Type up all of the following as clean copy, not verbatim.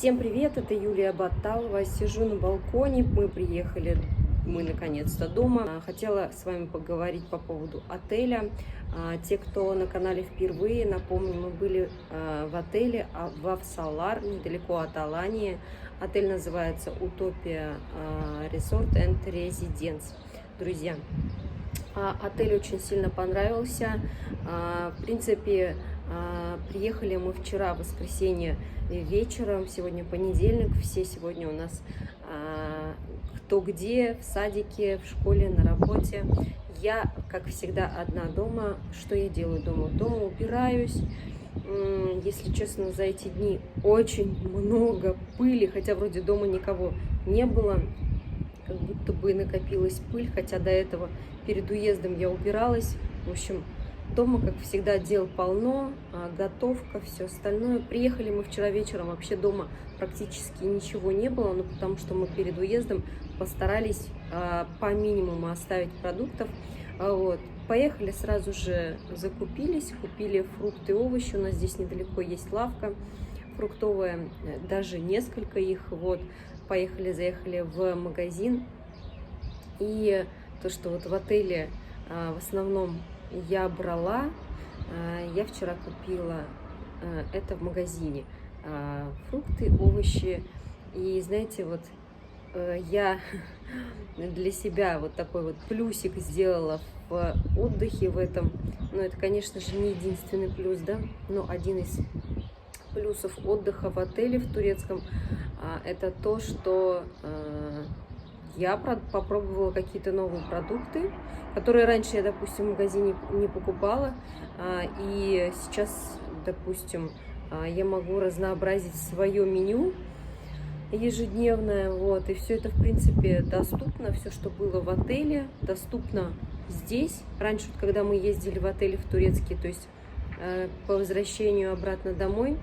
Всем привет, это Юлия Баталова. Сижу на балконе, мы наконец-то дома. Хотела с вами поговорить по поводу отеля. Те, кто на канале впервые, напомню, мы были в отеле в Авсалар, недалеко от Алании. Отель называется Утопия Resort and Residence. Друзья, отель очень сильно понравился. В принципе, приехали мы вчера, в воскресенье, вечером. Сегодня понедельник. Все сегодня у нас кто где, в садике, в школе, на работе. Я, как всегда, одна дома. Что я делаю дома? Дома убираюсь. Если честно, за эти дни очень много пыли, хотя вроде дома никого не было. Как будто бы накопилась пыль, хотя до этого перед уездом я убиралась. В общем, дома, как всегда, дел полно, готовка, все остальное. Приехали мы вчера вечером, вообще дома практически ничего не было, но потому что мы перед уездом постарались по минимуму оставить продуктов. Вот. Поехали, сразу же закупились, купили фрукты, овощи. У нас здесь недалеко есть лавка фруктовая, даже несколько их. Вот. Поехали, заехали в магазин. И то, что вот в отеле в основном я брала, я вчера купила это в магазине. Фрукты, овощи. И знаете, вот я для себя вот такой вот плюсик сделала в отдыхе в этом. Но это, конечно же, не единственный плюс, да, но один из плюсов отдыха в отеле в турецком это то, что я попробовала какие-то новые продукты, которые раньше я, допустим, в магазине не покупала. И сейчас, допустим, я могу разнообразить свое меню ежедневное. Вот, и все это, в принципе, доступно. Все, что было в отеле, доступно здесь. Раньше, когда мы ездили в отеле в турецкий, то есть по возвращению обратно домой,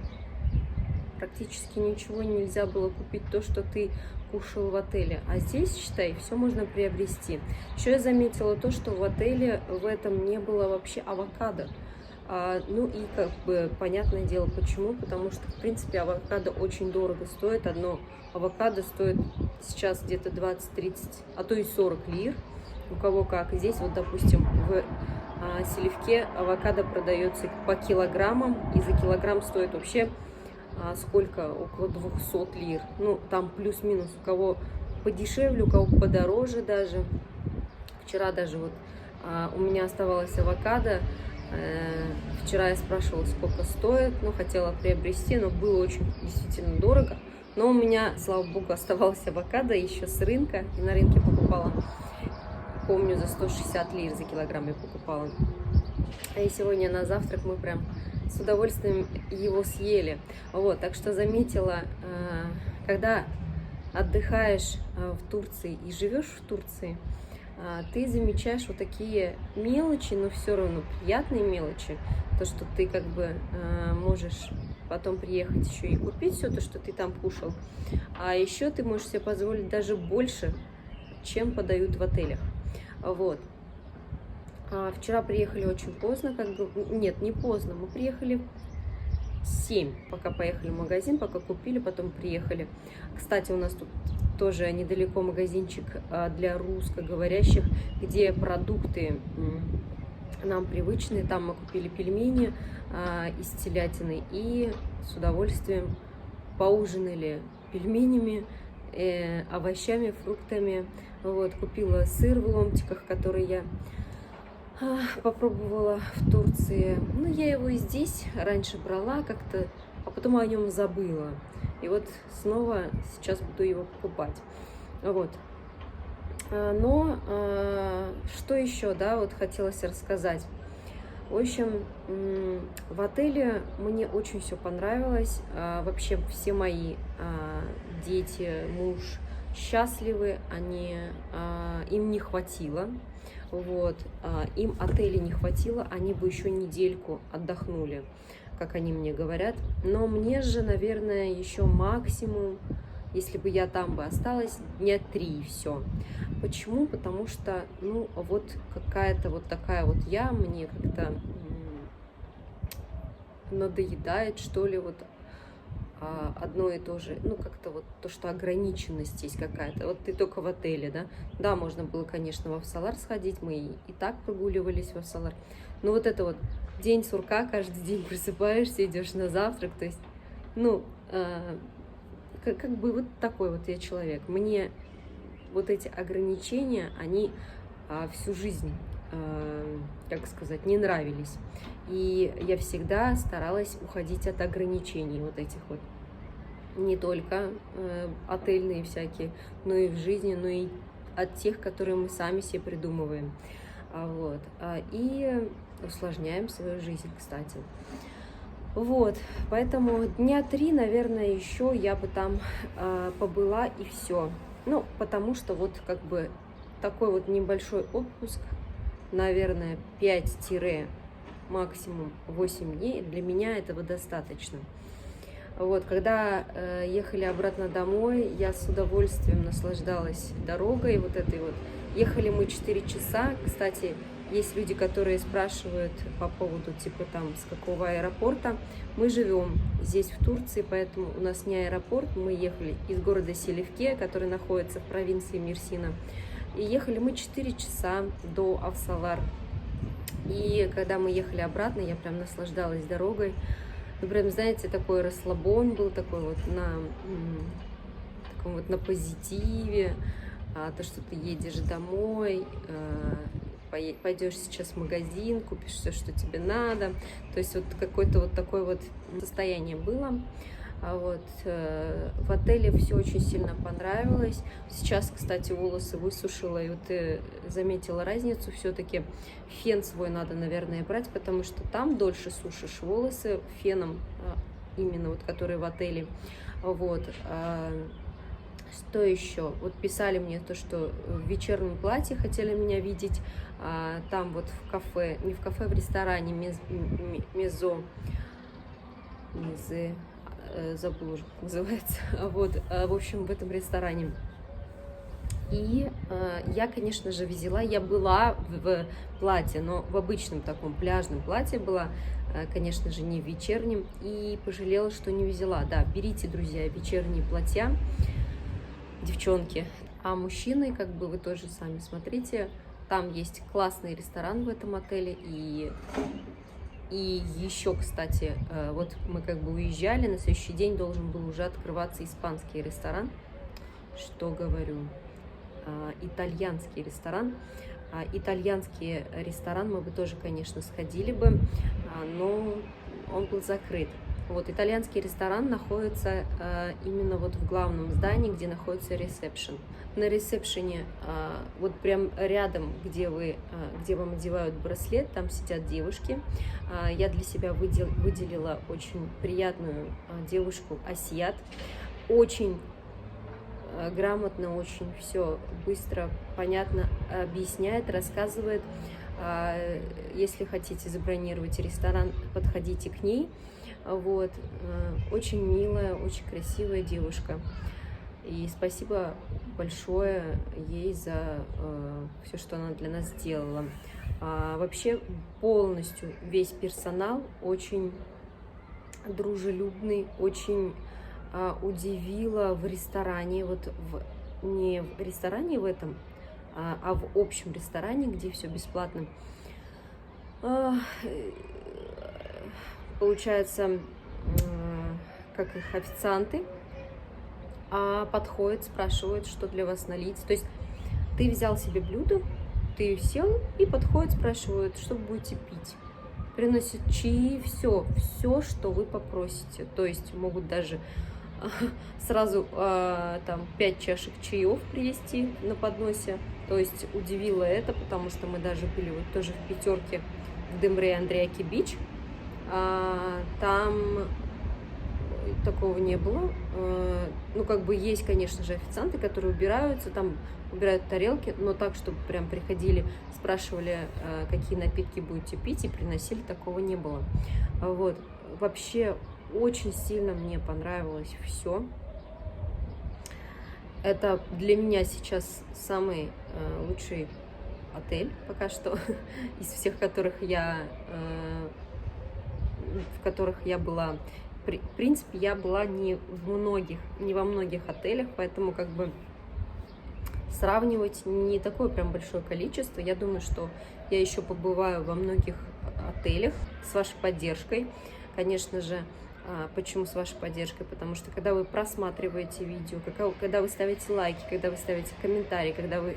практически ничего нельзя было купить, то, что ты кушал в отеле. А здесь, считай, все можно приобрести. Еще я заметила то, что в отеле в этом не было вообще авокадо. Ну и как бы понятное дело почему, потому что в принципе авокадо очень дорого стоит. Одно авокадо стоит сейчас где-то 20-30, а то и 40 лир, у кого как. Здесь вот, допустим, в Селевке авокадо продается по килограммам, и за килограмм стоит вообще сколько? Около 200 лир. Ну, там плюс-минус, у кого подешевле, у кого подороже даже. Вчера даже вот у меня оставалось авокадо. Вчера я спрашивала, сколько стоит, ну, хотела приобрести, но было очень действительно дорого. Но у меня, слава богу, оставалось авокадо еще с рынка. И на рынке покупала, помню, за 160 лир за килограмм я покупала. И сегодня на завтрак мы прям с удовольствием его съели. Вот, так что заметила, когда отдыхаешь в Турции и живешь в Турции, ты замечаешь вот такие мелочи, но все равно приятные мелочи. То, что ты как бы можешь потом приехать еще и купить все то, что ты там кушал. А еще ты можешь себе позволить даже больше, чем подают в отелях. Вот. Вчера приехали очень поздно, как бы, нет, не поздно, мы приехали в 7, пока поехали в магазин, пока купили, потом приехали. Кстати, у нас тут тоже недалеко магазинчик для русскоговорящих, где продукты нам привычные. Там мы купили пельмени из телятины и с удовольствием поужинали пельменями, овощами, фруктами. Вот, купила сыр в ломтиках, который я попробовала в Турции. Ну, я его и здесь раньше брала как-то, а потом о нем забыла. И вот снова сейчас буду его покупать. Вот. Но что еще, да, вот хотелось рассказать. В общем, в отеле мне очень все понравилось. Вообще все мои дети, муж счастливы, им не хватило. Вот, им отеля не хватило, они бы еще недельку отдохнули, как они мне говорят. Но мне же, наверное, еще максимум, если бы я там бы осталась, дня 3 и все. Почему? Потому что, ну, вот какая-то вот такая вот мне как-то надоедает, что ли, вот одно и то же, ну, как-то вот то, что ограниченность есть какая-то. Вот ты только в отеле, да? Да, можно было, конечно, в Авсалар сходить, мы и так прогуливались в Авсалар. Но вот это вот день сурка, каждый день просыпаешься, идешь на завтрак, то есть, ну, как бы вот такой вот я человек. Мне вот эти ограничения, они всю жизнь, как сказать, не нравились. И я всегда старалась уходить от ограничений вот этих вот. Не только отельные всякие, но и в жизни, но и от тех, которые мы сами себе придумываем. Вот. И усложняем свою жизнь, кстати. Вот, поэтому дня 3, наверное, еще я бы там побыла и все. Ну, потому что вот как бы такой вот небольшой отпуск, наверное, 5 максимум 8 дней, для меня этого достаточно. Вот, когда ехали обратно домой, я с удовольствием наслаждалась дорогой вот этой вот. Ехали мы 4 часа, кстати, есть люди, которые спрашивают по поводу, типа, там, с какого аэропорта. Мы живем здесь, в Турции, поэтому у нас не аэропорт. Мы ехали из города Селевке, который находится в провинции Мерсина. И ехали мы 4 часа до Авсалар. И когда мы ехали обратно, я прям наслаждалась дорогой. Ну, прям, знаете, такой расслабон был, такой вот таком вот на позитиве. То, что ты едешь домой, пойдешь сейчас в магазин, купишь все, что тебе надо. То есть вот какое-то вот такое вот состояние было. Вот. В отеле все очень сильно понравилось. Сейчас, кстати, волосы высушила, и вот ты заметила разницу. Все-таки фен свой надо, наверное, брать, потому что там дольше сушишь волосы феном, именно вот который в отеле. Вот. Что еще? Вот писали мне то, что в вечернем платье хотели меня видеть. Там вот в кафе, не в кафе, в ресторане Мезе, забыла уже, как называется. Вот, в общем, в этом ресторане. И я, конечно же, я была в платье, но в обычном таком пляжном платье была, конечно же, не в вечернем, и пожалела, что не взяла. Да, берите, друзья, вечерние платья, девчонки. А мужчины, как бы, вы тоже сами смотрите, там есть классный ресторан в этом отеле, и еще, кстати, вот мы как бы уезжали, на следующий день должен был уже открываться испанский ресторан, что говорю, итальянский ресторан. Итальянский ресторан мы бы тоже, конечно, сходили бы, но он был закрыт. Вот, итальянский ресторан находится именно вот в главном здании, где находится ресепшн. На ресепшене, вот прям рядом, где вам одевают браслет, там сидят девушки. Я для себя выделила очень приятную девушку, Асият. Очень грамотно, очень все быстро, понятно объясняет, рассказывает. Если хотите забронировать ресторан, подходите к ней. Вот. Очень милая, очень красивая девушка. И спасибо большое ей за все, что она для нас сделала. Вообще полностью весь персонал очень дружелюбный, очень удивила в ресторане, вот не в ресторане в этом, а в общем ресторане, где все бесплатно. Получается, как их официанты подходят, спрашивают, что для вас налить. То есть ты взял себе блюдо, ты сел, и подходят, спрашивают, что вы будете пить. Приносят чаи, все, что вы попросите. То есть могут даже сразу там 5 чашек чаев привезти на подносе. То есть удивило это, потому что мы даже были вот тоже в пятерке в Демре Андреаки Бич. Там такого не было. Ну, как бы есть, конечно же, официанты, которые убираются, там убирают тарелки, но так, чтобы прям приходили, спрашивали, какие напитки будете пить, и приносили, такого не было. Вот. Вообще очень сильно мне понравилось все. Это для меня сейчас самый лучший отель пока что из всех, в которых я была. в принципе, я была не во многих отелях, поэтому как бы сравнивать не такое прям большое количество. Я думаю, что я еще побываю во многих отелях с вашей поддержкой. Конечно же, почему с вашей поддержкой? Потому что когда вы просматриваете видео, когда вы ставите лайки, когда вы ставите комментарии, когда вы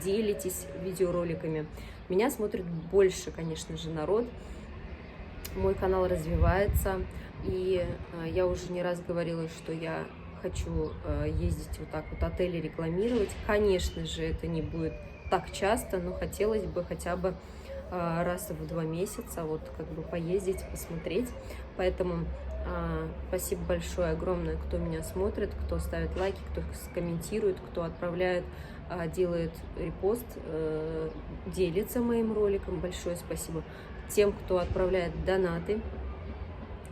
делитесь видеороликами, меня смотрит больше, конечно же, народ. Мой канал развивается, и я уже не раз говорила, что я хочу ездить вот так вот отели рекламировать. Конечно же, это не будет так часто, но хотелось бы хотя бы раз в 2 месяца вот как бы поездить, посмотреть. Поэтому спасибо большое, огромное, кто меня смотрит, кто ставит лайки, кто комментирует, кто отправляет, делает репост, делится моим роликом. Большое спасибо тем, кто отправляет донаты.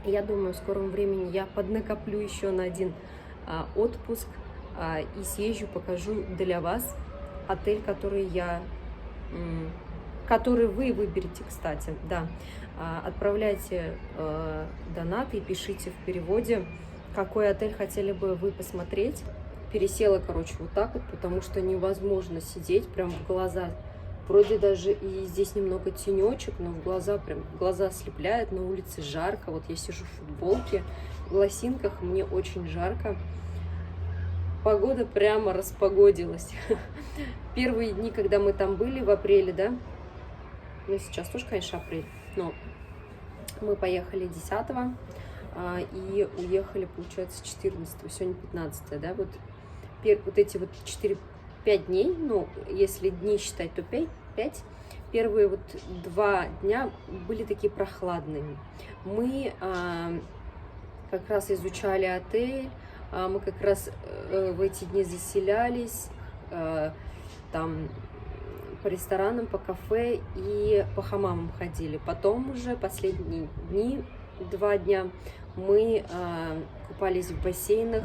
Я думаю, в скором времени я поднакоплю еще на один отпуск и съезжу, покажу для вас отель, который вы выберете, кстати, да. Отправляйте донаты и пишите в переводе, какой отель хотели бы вы посмотреть. Пересела, короче, вот так вот, потому что невозможно сидеть прям в глаза. Вроде даже и здесь немного тенечек, но глаза ослепляет, на улице жарко. Вот я сижу в футболке, в лосинках, мне очень жарко. Погода прямо распогодилась. Первые дни, когда мы там были в апреле, да, ну сейчас тоже, конечно, апрель, но мы поехали 10-го и уехали, получается, 14-го, сегодня 15-е, да, вот эти вот 4-5 дней, ну, если дни считать, то 5. Первые вот 2 дня были такие прохладные. Мы как раз изучали отель, мы как раз в эти дни заселялись, там по ресторанам, по кафе и по хамамам ходили. Потом уже последние дни, 2 дня, мы купались в бассейнах,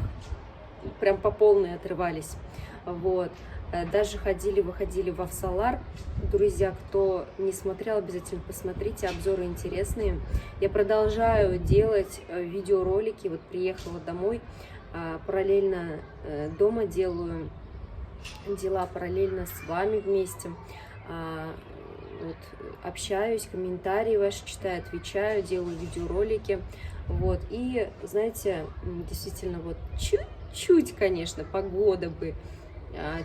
прям по полной отрывались. Вот. Даже выходили в Авсалар. Друзья, кто не смотрел, обязательно посмотрите, обзоры интересные. Я продолжаю делать видеоролики. Вот приехала домой, параллельно дома делаю дела, параллельно с вами вместе. Вот, общаюсь, комментарии ваши читаю, отвечаю, делаю видеоролики. Вот. И, знаете, действительно, вот чуть-чуть, конечно, погода бы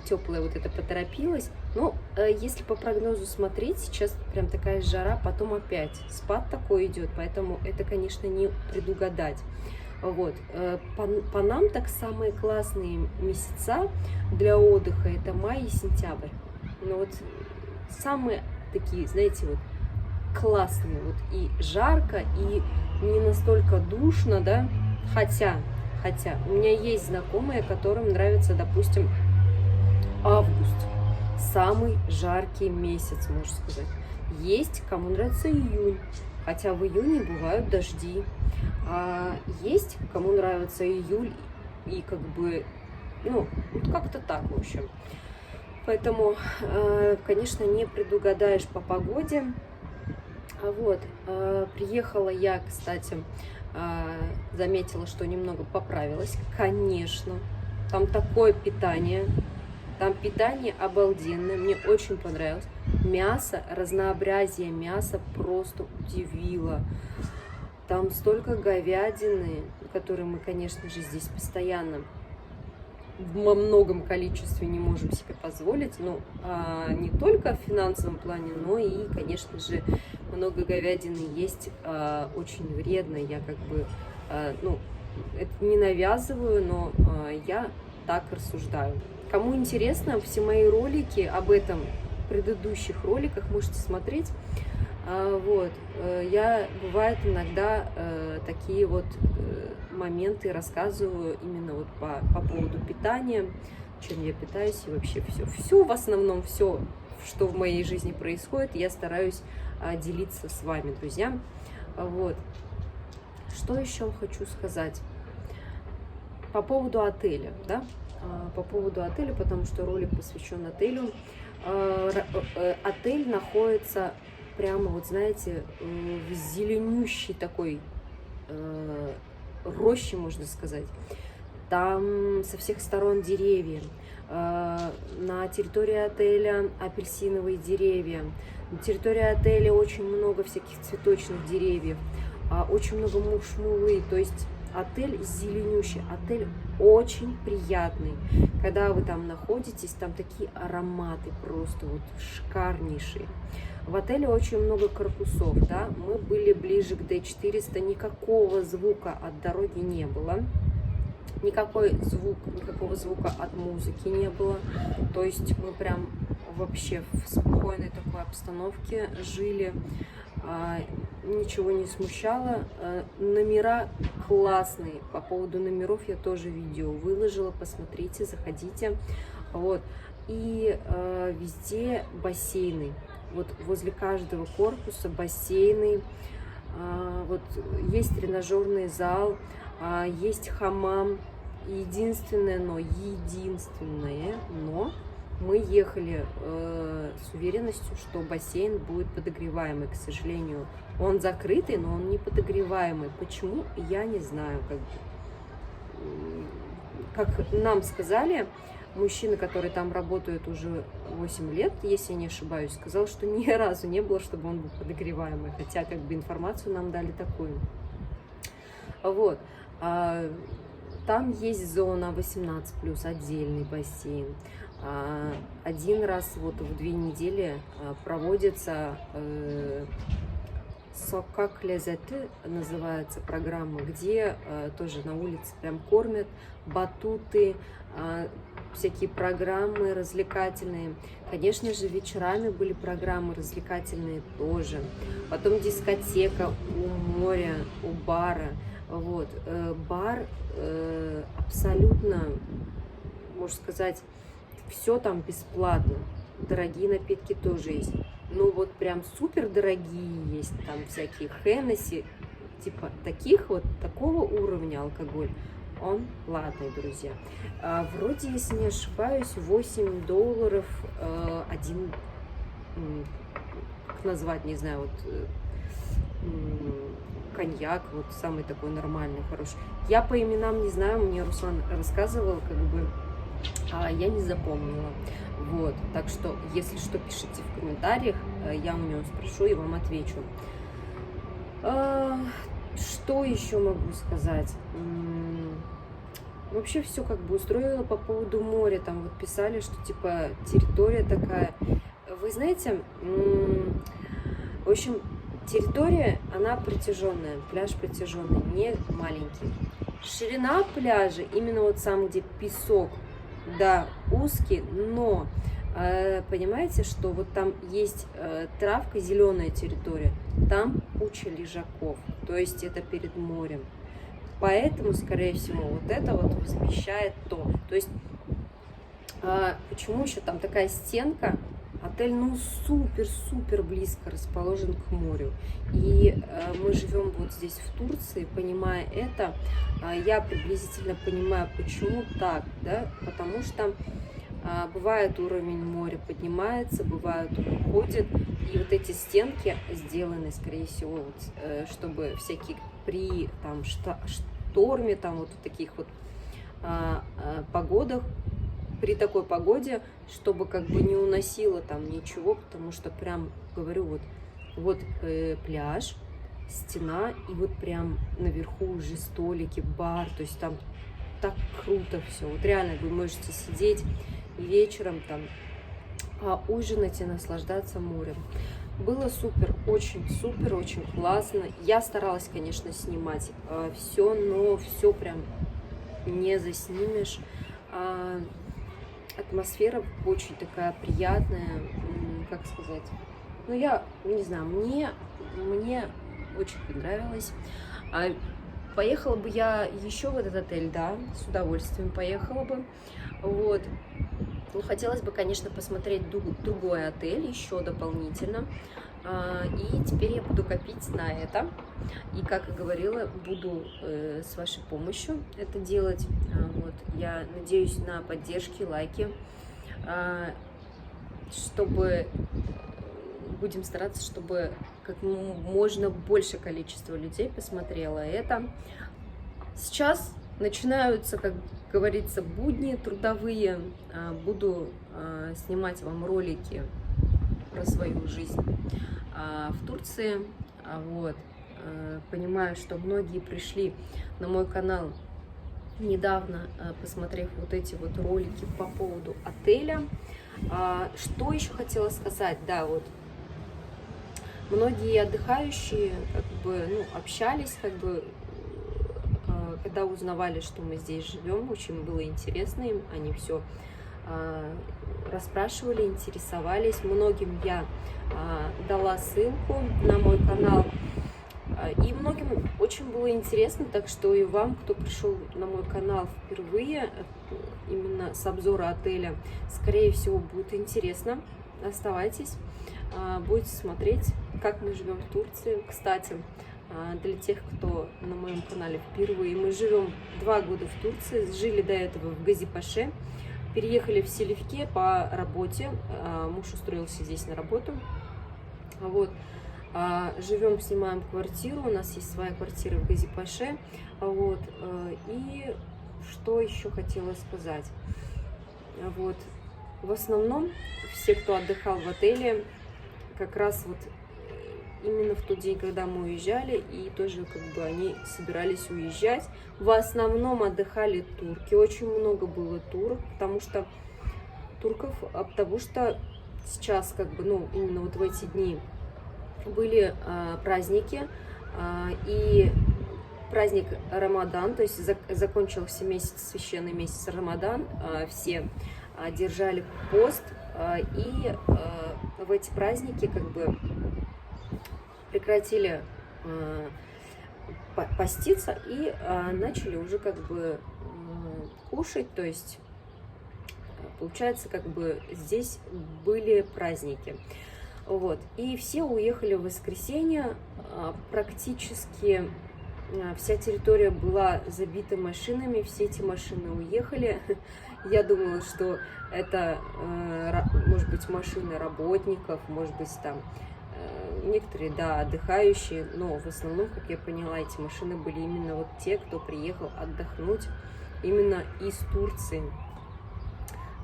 теплая вот это поторопилась. Но если по прогнозу смотреть, сейчас прям такая жара, потом опять спад такой идет, поэтому это, конечно, не предугадать. Вот. По нам так самые классные месяца для отдыха — это май и сентябрь. Но вот самые такие, знаете, вот классные, вот и жарко, и не настолько душно, да, хотя у меня есть знакомые, которым нравится, допустим, август, самый жаркий месяц, можно сказать. Есть кому нравится июнь, хотя в июне бывают дожди. А есть кому нравится июль и как бы, ну, как-то так, в общем. Поэтому, конечно, не предугадаешь по погоде. Вот, приехала я, кстати, заметила, что немного поправилась. Конечно, там такое питание. Там питание обалденное, мне очень понравилось. Мясо, разнообразие мяса просто удивило. Там столько говядины, которые мы, конечно же, здесь постоянно во многом количестве не можем себе позволить. Ну, не только в финансовом плане, но и, конечно же, много говядины есть очень вредно. Я как бы, ну, это не навязываю, но я так рассуждаю. Кому интересно, все мои ролики об этом в предыдущих роликах можете смотреть. Вот. Я, бывает, иногда такие вот моменты рассказываю именно вот по поводу питания, чем я питаюсь и вообще все. Все, в основном, все, что в моей жизни происходит, я стараюсь делиться с вами, друзья. Вот. Что еще хочу сказать? По поводу отеля, да? По поводу отеля, потому что ролик посвящен отелю. Отель находится прямо, вот знаете, в зеленющей такой рощи, можно сказать. Там со всех сторон деревья. На территории отеля апельсиновые деревья. На территории отеля очень много всяких цветочных деревьев. Очень много мушмулы. То есть отель зеленющий. Отель очень приятный. Когда вы там находитесь, там такие ароматы просто вот шикарнейшие. В отеле очень много корпусов, да. Мы были ближе к D400, никакого звука от дороги не было. Никакого звука от музыки не было. То есть мы прям вообще в спокойной такой обстановке жили. Ничего не смущало. Номера классные. По поводу номеров я тоже видео выложила. Посмотрите, заходите. Вот. И везде бассейны. Вот возле каждого корпуса бассейны. Вот есть тренажерный зал, есть хамам. Единственное, но мы ехали с уверенностью, что бассейн будет подогреваемый. К сожалению, он закрытый, но он не подогреваемый. Почему? Я не знаю. Как нам сказали, мужчина, который там работает уже 8 лет, если я не ошибаюсь, сказал, что ни разу не было, чтобы он был подогреваемый. Хотя как бы информацию нам дали такую. Вот. Там есть зона 18+, отдельный бассейн. Один раз вот в 2 недели проводится «Сокак лезеты» называется программа, где тоже на улице прям кормят, батуты, всякие программы развлекательные. Конечно же, вечерами были программы развлекательные тоже. Потом дискотека у моря, у бара. Вот. Бар абсолютно, можно сказать, все там бесплатно. Дорогие напитки тоже есть. Ну вот прям супер дорогие есть. Там всякие Хеннесси, типа такого уровня алкоголь. Он платный, друзья. Вроде, если не ошибаюсь, $8 один, как назвать, не знаю, вот коньяк, вот самый такой нормальный, хороший. Я по именам не знаю, мне Руслан рассказывал, как бы, я не запомнила. Вот, так что, если что, пишите в комментариях, я у него спрошу и вам отвечу. Что еще могу сказать? Вообще все как бы устроила по поводу моря. Там вот писали, что типа территория такая. Вы знаете, в общем, территория, она протяженная, пляж протяженный, не маленький. Ширина пляжа, именно вот сам, где песок, да, узкий, но понимаете, что вот там есть травка, зеленая территория, там куча лежаков, то есть это перед морем. Поэтому, скорее всего, вот это вот замещает то. То есть, почему еще там такая стенка? Отель, ну, супер-супер близко расположен к морю. И мы живем вот здесь, в Турции, понимая это, я приблизительно понимаю, почему так, да, потому что бывает уровень моря поднимается, бывает он уходит, и вот эти стенки сделаны, скорее всего, вот, чтобы всякие при там шторме, там вот в таких вот погодах, при такой погоде, чтобы как бы не уносило там ничего, потому что прям, говорю, вот пляж, стена, и вот прям наверху уже столики, бар, то есть там так круто все. Вот реально вы можете сидеть вечером там, ужинать и наслаждаться морем. Было супер, очень классно. Я старалась, конечно, снимать все, но все прям не заснимешь. Атмосфера очень такая приятная, как сказать. Ну, я не знаю, мне очень понравилось. Поехала бы я еще в этот отель, да, с удовольствием поехала бы. Вот. Ну, хотелось бы, конечно, посмотреть другой отель еще дополнительно. И теперь я буду копить на это. И, как и говорила, буду с вашей помощью это делать. Вот. Я надеюсь на поддержки, лайки, чтобы будем стараться, чтобы как можно больше количество людей посмотрело это. Сейчас начинаются, как говорится, будни трудовые. Буду снимать вам ролики про свою жизнь в Турции. Вот. Понимаю, что многие пришли на мой канал недавно, посмотрев вот эти вот ролики по поводу отеля. Что еще хотела сказать? Да, вот многие отдыхающие как бы, общались, как бы, когда узнавали, что мы здесь живем, очень было интересно им, они все расспрашивали, интересовались. Многим я дала ссылку на мой канал, и многим очень было интересно, так что и вам, кто пришел на мой канал впервые, именно с обзора отеля, скорее всего, будет интересно. Оставайтесь, будете смотреть, как мы живем в Турции. Кстати, для тех, кто на моем канале впервые, мы живем 2 года в Турции, жили до этого в Газипаше, переехали в Селивке по работе, муж устроился здесь на работу, вот. Живем, снимаем квартиру, у нас есть своя квартира в Газипаше, вот. И что еще хотела сказать, вот, в основном все, кто отдыхал в отеле, как раз вот именно в тот день, когда мы уезжали, и тоже как бы они собирались уезжать, в основном отдыхали турки, очень много было турок, потому что сейчас как бы, именно вот в эти дни были праздники, и праздник Рамадан, то есть закончился священный месяц Рамадан, все держали пост, и в эти праздники как бы прекратили поститься и начали уже как бы кушать, то есть получается как бы здесь были праздники. Вот. И все уехали в воскресенье, практически вся территория была забита машинами, все эти машины уехали. Я думала, что это, может быть, машины работников, может быть, там некоторые, да, отдыхающие, но в основном, как я поняла, эти машины были именно вот те, кто приехал отдохнуть именно из Турции.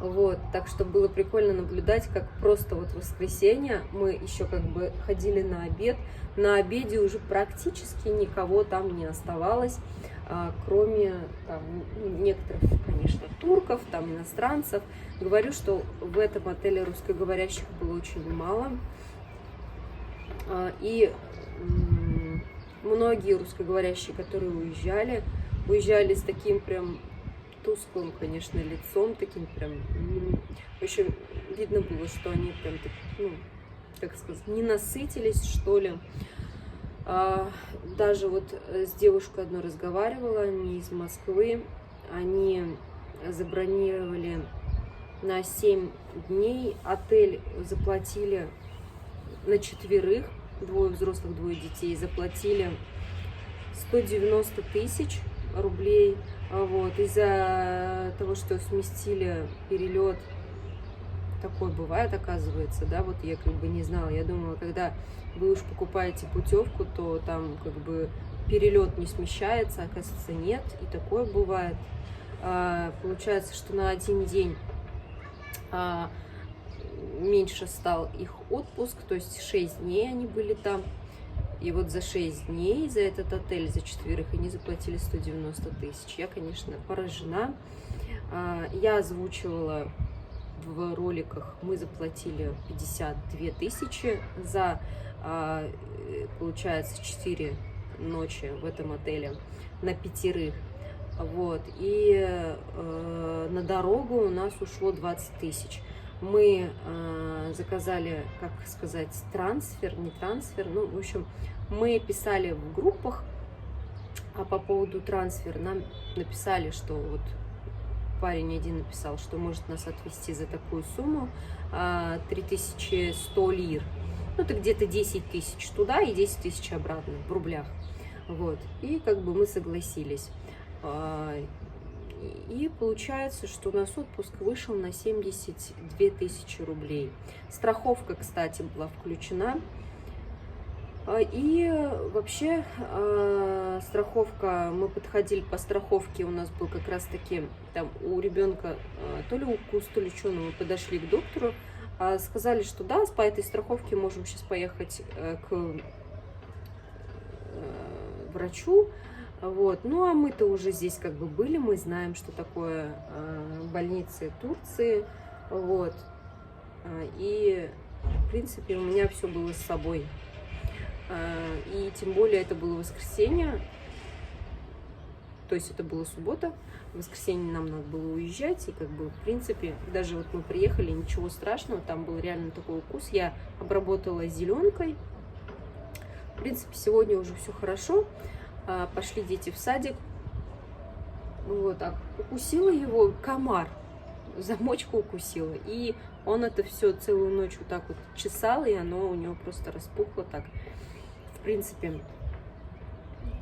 Вот, так что было прикольно наблюдать, как просто вот в воскресенье мы еще как бы ходили на обед. На обеде уже практически никого там не оставалось, кроме там, некоторых, конечно, турков, там иностранцев. Говорю, что в этом отеле русскоговорящих было очень мало. И многие русскоговорящие, которые уезжали с таким прям тусклым, конечно, лицом, таким прям, в общем, видно было, что они прям, как сказать, не насытились, что ли. Даже вот с девушкой одной разговаривала, они из Москвы, они забронировали на 7 дней, отель заплатили на 4, 2 взрослых, 2 детей, заплатили 190 тысяч рублей. Вот, из-за того, что сместили перелет, такое бывает, оказывается, да, вот я как бы не знала, я думала, когда вы уж покупаете путевку, то там как бы перелет не смещается, оказывается, нет, и такое бывает. Получается, что на 1 день меньше стал их отпуск, то есть 6 дней они были там. И вот за 6 дней, за этот отель, за 4 они заплатили 190 тысяч. Я, конечно, поражена. Я озвучивала в роликах, мы заплатили 52 тысячи за, получается, 4 ночи в этом отеле на 5. Вот. И на дорогу у нас ушло 20 тысяч. Мы заказали, как сказать, трансфер, не трансфер, в общем, мы писали в группах, а по поводу трансфера нам написали, что вот парень один написал, что может нас отвезти за такую сумму, 3100 лир, это где-то 10 тысяч туда и 10 тысяч обратно в рублях, вот, и как бы мы согласились. И получается, что у нас отпуск вышел на 72 тысячи рублей. Страховка, кстати, была включена. И вообще страховка, мы подходили по страховке, у нас был как раз таки там у ребенка то ли укус, то ли что, но мы подошли к доктору, сказали, что да, по этой страховке можем сейчас поехать к врачу. Вот. Ну а мы-то уже здесь как бы были, мы знаем, что такое больницы Турции. Вот. И в принципе у меня все было с собой. И тем более это было воскресенье, то есть это была суббота, в воскресенье нам надо было уезжать, и как бы в принципе даже вот мы приехали, ничего страшного, там был реально такой укус, я обработала зеленкой, в принципе сегодня уже все хорошо, пошли дети в садик, вот так, укусила его комар, замочку укусила, и он это все целую ночь вот так вот чесал, и оно у него просто распухло так. В принципе,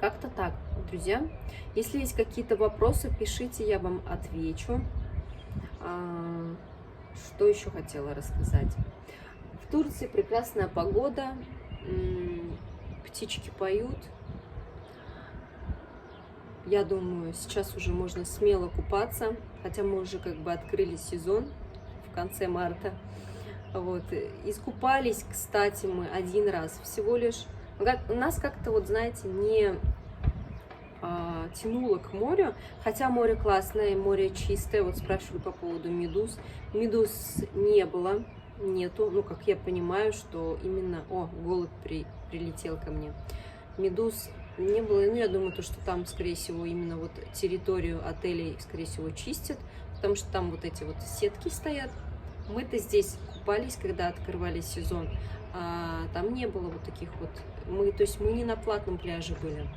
как-то так, друзья. Если есть какие-то вопросы, пишите, я вам отвечу. Что еще хотела рассказать? В Турции прекрасная погода, птички поют. Я думаю, сейчас уже можно смело купаться, хотя мы уже как бы открыли сезон в конце марта. Вот. Искупались, кстати, мы один раз всего лишь. Нас как-то, вот знаете, не тянуло к морю, хотя море классное, море чистое. Вот спрашивали по поводу медуз. Медуз не было, нету, ну, как я понимаю, что именно... О, голубь прилетел ко мне. Медуз не было, ну, я думаю, то, что там, скорее всего, именно вот территорию отелей, скорее всего, чистят, потому что там вот эти вот сетки стоят. Мы-то здесь купались, когда открывали сезон, там не было вот таких вот, то есть мы не на платном пляже были,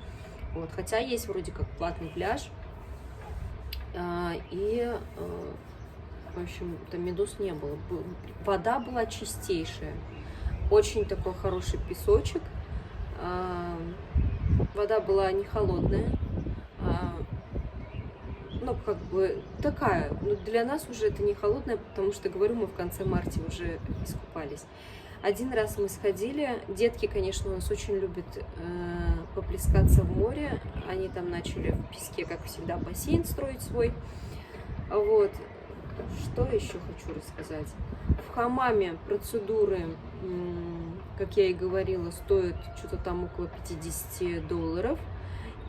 вот, хотя есть вроде как платный пляж, и, в общем, там медуз не было, вода была чистейшая, очень такой хороший песочек, вода была не холодная, ну, как бы такая, но для нас уже это не холодная, потому что, говорю, мы в конце марта уже искупались. Один раз мы сходили, детки, конечно, у нас очень любят поплескаться в море, они там начали в песке, как всегда, бассейн строить свой, вот. Что еще хочу рассказать? В хамаме процедуры, как я и говорила, стоят что-то там около $50,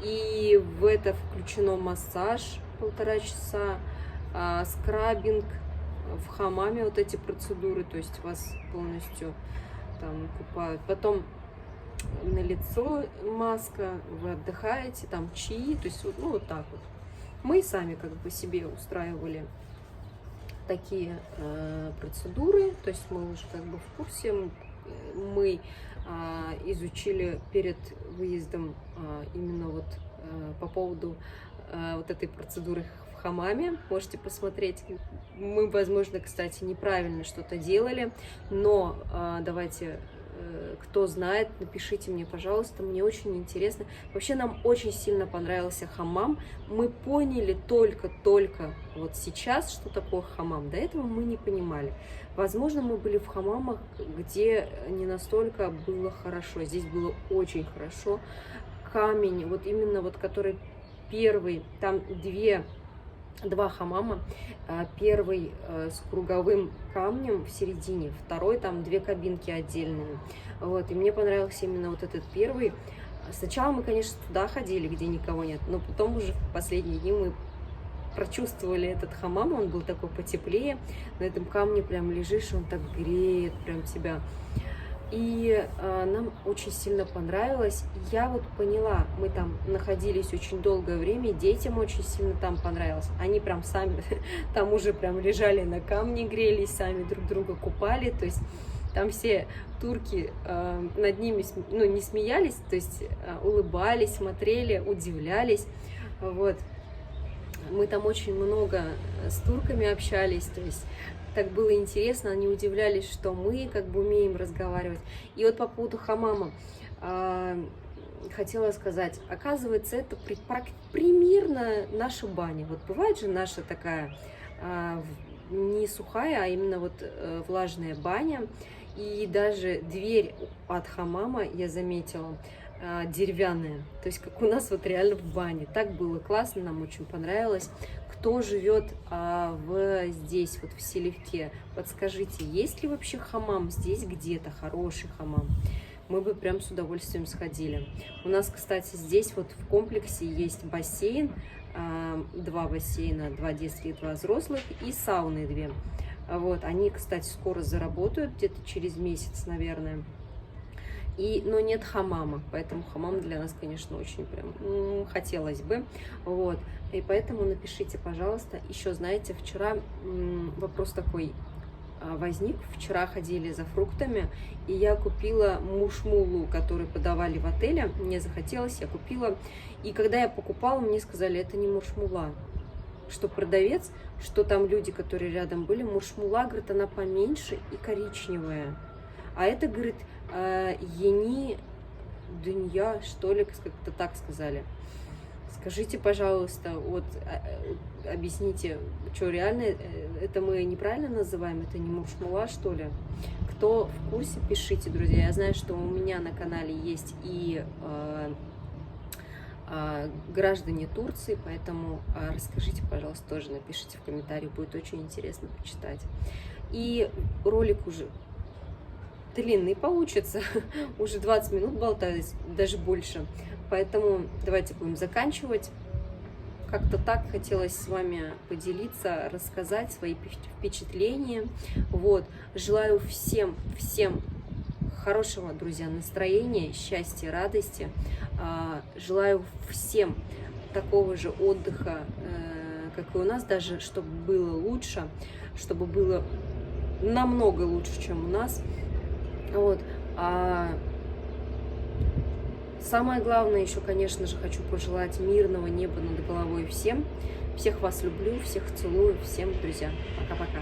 и в это включено массаж 1,5 часа, скрабинг в хамаме, вот эти процедуры, то есть вас полностью там купают. Потом на лицо маска, вы отдыхаете, там чаи, то есть ну, вот так вот. Мы сами как бы себе устраивали такие процедуры, то есть мы уже как бы в курсе, мы изучили перед выездом именно вот по поводу вот этой процедуры в хамаме. Можете посмотреть. Мы, возможно, кстати, неправильно что-то делали, но давайте, кто знает, напишите мне, пожалуйста, мне очень интересно. Вообще нам очень сильно понравился хамам. Мы поняли только вот сейчас, что такое хамам. До этого мы не понимали. Возможно, мы были в хамамах, где не настолько было хорошо. Здесь было очень хорошо. Камень, вот именно вот который первый, там два хамама, первый с круговым камнем в середине, второй там 2 кабинки отдельные, вот, и мне понравился именно вот этот первый. Сначала мы, конечно, туда ходили, где никого нет, но потом уже в последние дни мы прочувствовали этот хамам, он был такой потеплее, на этом камне прям лежишь, он так греет прям тебя. И нам очень сильно понравилось. Я вот поняла, мы там находились очень долгое время, детям очень сильно там понравилось. Они прям сами там уже прям лежали на камне, грелись, сами друг друга купали. То есть там все турки над ними, ну, не смеялись, то есть улыбались, смотрели, удивлялись. Вот. Мы там очень много с турками общались, то есть так было интересно, они удивлялись, что мы как бы умеем разговаривать. И вот по поводу хамама хотела сказать, оказывается, это примерно наша баня. Вот бывает же наша такая не сухая, а именно вот влажная баня. И даже дверь от хамама, я заметила, деревянная. То есть как у нас вот реально в бане. Так было классно, нам очень понравилось. Кто живет здесь, вот в Селивке, подскажите, есть ли вообще хамам здесь где-то, хороший хамам? Мы бы прям с удовольствием сходили. У нас, кстати, здесь вот в комплексе есть бассейн, 2 бассейна, 2 детских, 2 взрослых, и сауны 2. Вот, они, кстати, скоро заработают, где-то через месяц, наверное. Но нет хамама, поэтому хамам для нас, конечно, очень прям хотелось бы. Вот, и поэтому напишите, пожалуйста. Еще, знаете, вчера вопрос такой возник. Вчера ходили за фруктами, и я купила мушмулу, которую подавали в отеле. Мне захотелось, я купила. И когда я покупала, мне сказали, это не мушмула. Что продавец, что там люди, которые рядом были, мушмула, говорит, она поменьше и коричневая. А это, говорит, ени дунья, что ли, как-то так сказали. Скажите, пожалуйста, вот объясните, что реально, это мы неправильно называем, это не мушмула, что ли? Кто в курсе, пишите, друзья. Я знаю, что у меня на канале есть и граждане Турции, поэтому расскажите, пожалуйста, тоже напишите в комментарии, будет очень интересно почитать. И ролик уже длинный получится, уже 20 минут болтаюсь, даже больше, поэтому давайте будем заканчивать. Как-то так хотелось с вами поделиться, рассказать свои впечатления. Вот, желаю всем хорошего, друзья, настроения, счастья, радости. Желаю всем такого же отдыха, как и у нас, даже чтобы было лучше, чтобы было намного лучше, чем у нас. Вот. Самое главное еще, конечно же, хочу пожелать мирного неба над головой всем. Всех вас люблю, всех целую, всем, друзья, пока-пока.